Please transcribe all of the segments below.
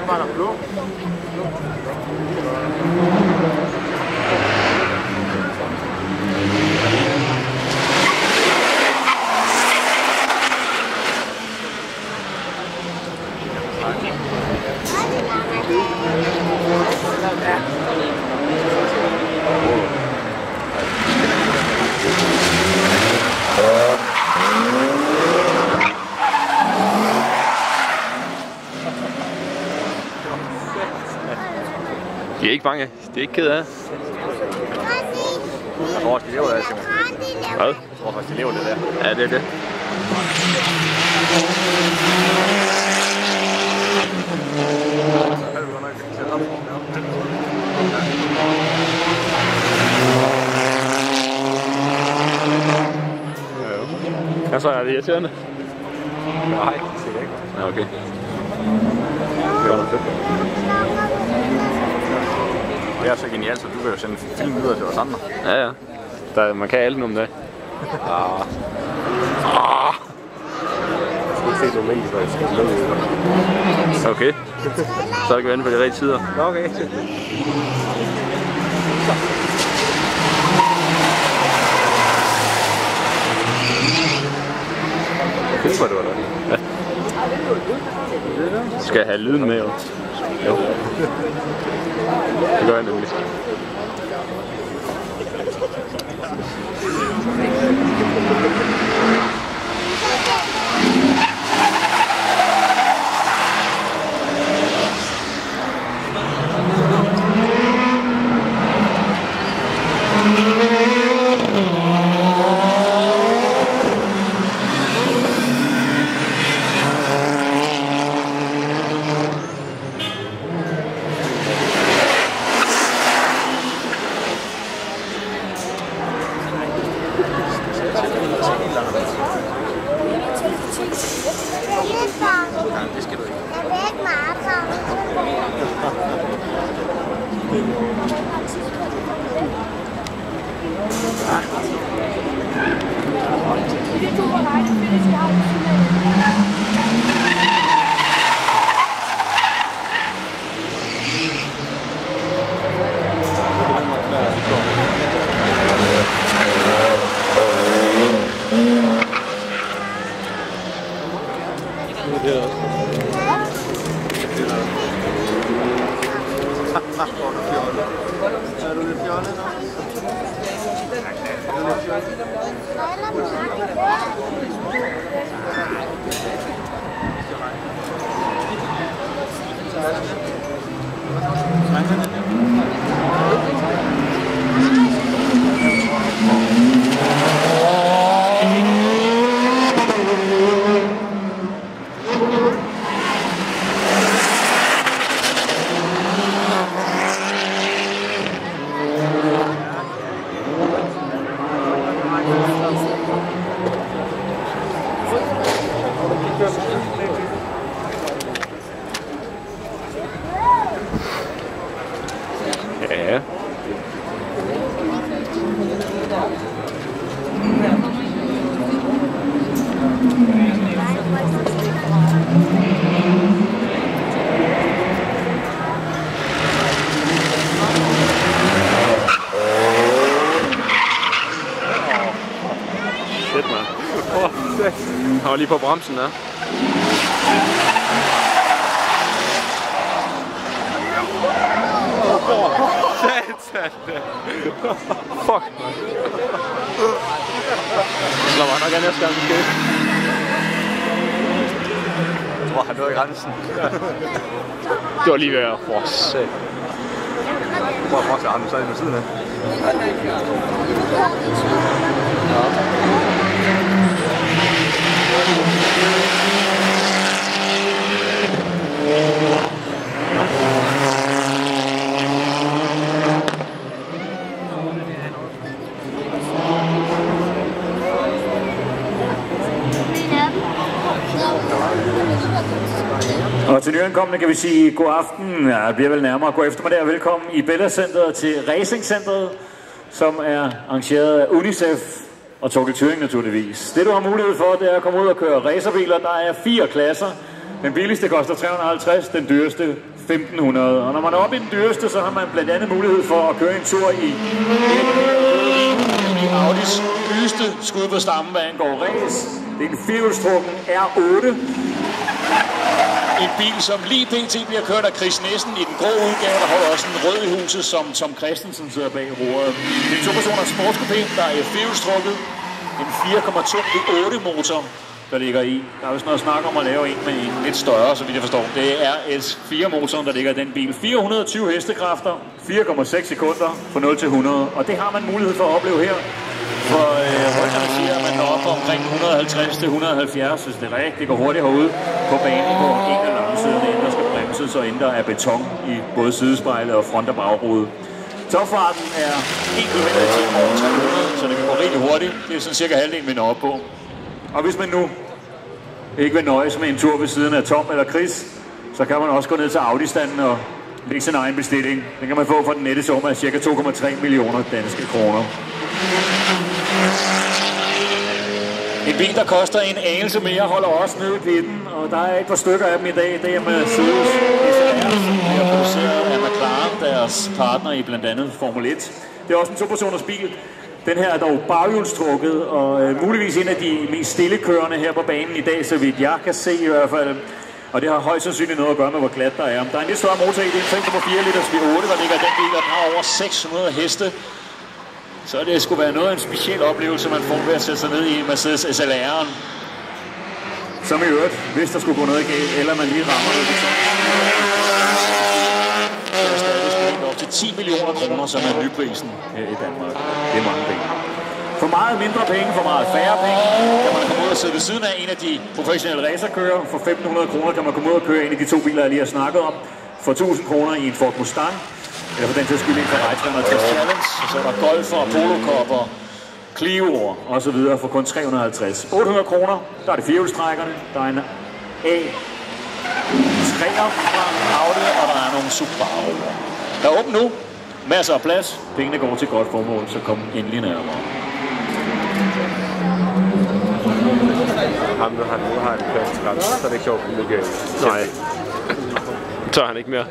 Var der blå? De er ikke bange. De er ikke ked af. Jeg tror også, de lever det, Simon. Hvad? Jeg tror faktisk, de lever det der. Ja, det er det. Hvad så, er det irriterende? Nej, det ser jeg ikke. Ja, okay. Det var noget fedt. Det er så genialt, så du kan jo sende film videre til os andre. Ja, ja. Man kan alt nu om det. Jeg skulle ikke se nogle mængder, der skal slå. Okay. Så kan vi vende på de rigtige tider. Okay. Filmer du, eller? Ja. Skal jeg have lyden med, jo? Jo. Det gør jeg nemlig. Det skal du ikke. Jeg vil ikke meget. Er du lidt fjollet nu? Ja. Shit, man. Han var lige på bremsen der. Satan! Fuck, man. Slå mig nok af næste gang, måske. Jeg tror, han nåede grænsen. Det var lige ved at få sat. Prøv at forestille ham, så er det med siden af. Og til nyankomne kan vi sige god aften, ja, det bliver vel nærmere god eftermiddag og velkommen i Bella Centeret til Racing Centeret, som er arrangeret af UNICEF og Torkel Thuring naturligvis. Det du har mulighed for, det er at komme ud og køre racerbiler. Der er 4 klasser. Den billigste koster 350, den dyreste 1500. Og når man er oppe i den dyreste, så har man blandt andet mulighed for at køre en tur i Audis dyreste skud på stammen, hvad angår race. Det er en firehjulstrukken R8. En bil, som lige pt. Bliver kørt af Chris Nissen i den grå udgave, der holder også en rød i huset, som Tom Christensen sidder bag roret. Det er en 2-personers sportskupé, der er firehjulstrukket. En 4,2 V8 motor, der ligger i. Der er vist noget snak om at lave en med en lidt større, så vidt jeg forstår. Det er S4-motoren, der ligger i den bil. 420 hestekræfter, 4,6 sekunder fra 0 til 100. Og det har man mulighed for at opleve her. For højderne siger, at man når op omkring 150 til 170, hvis det er rigtigt. Det går hurtigt herude på banen på en af langsiden, inden der skal bremses og inden der er beton i både sidespejlet og front- og bagrude. Topfarten er 1 km i timen over 300, så det kan gå rigtig hurtigt. Det er sådan cirka halvdelen, vi når op på. Og hvis man nu ikke vil nøjes med en tur ved siden af Tom eller Chris, så kan man også gå ned til Audi-standen og lægge sin egen bestilling. Den kan man få for den nette sum af ca. 2,3 millioner danske kroner. En bil, der koster en anelse mere, holder også nede i pitten, og der er et par stykker af dem i dag. Det er Mercedes SLR, som bliver produceret af McLaren, deres partner i blandt andet Formel 1. Det er også en 2-personers bil. Den her er dog baghjulstrukket, og muligvis en af de mest stillekørende her på banen i dag, så vidt jeg kan se i hvert fald. Og det har højst sandsynligt noget at gøre med, hvor glat der er. Der er en lidt større motor i, det er en 5,4 liters V8, der ligger i den bil, og den har over 600 heste. Så det skulle være noget af en speciel oplevelse, man får ved at sætte sig ned i Mercedes SLR'en. Som i øvrigt, hvis der skulle gå noget galt, eller man lige rammer noget beton. Det er stadig op til 10 millioner kroner, som er nyprisen her i Danmark. Det er mange penge. For meget mindre penge, for meget færre penge, kan man komme ud og sidde ved siden af en af de professionelle racerkører. For 1.500 kroner kan man komme ud og køre en af de 2 biler, jeg lige har snakket om. For 1.000 kroner i en Ford Mustang. Eller for den til skyld en Ferrari 360 Challenge. Og så er der Golf og Polo Cup og Clio'er og så videre for kun 350. 800 kroner, der er det firehjulstrækkerne. Der er en A3'er fra Audi, og der er nogle Subaru'er. Der er åbent nu. Masser af plads. Pengene går til godt formål, så kom endelig nærmere. Ham, når han nu har en pladsgrænse, så er det ikke sjovt, at det Nej. Så er han ikke mere.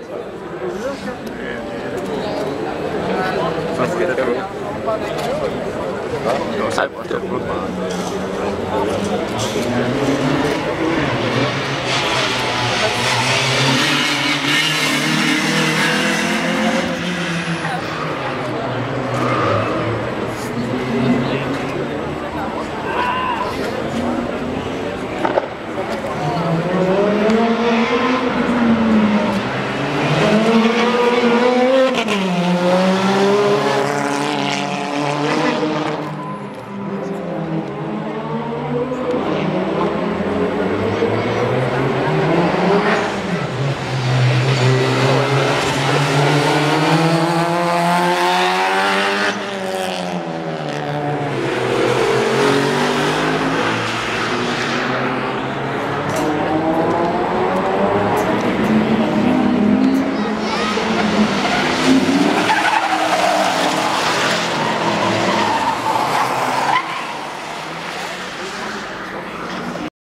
Så skal det gå. Nej, det er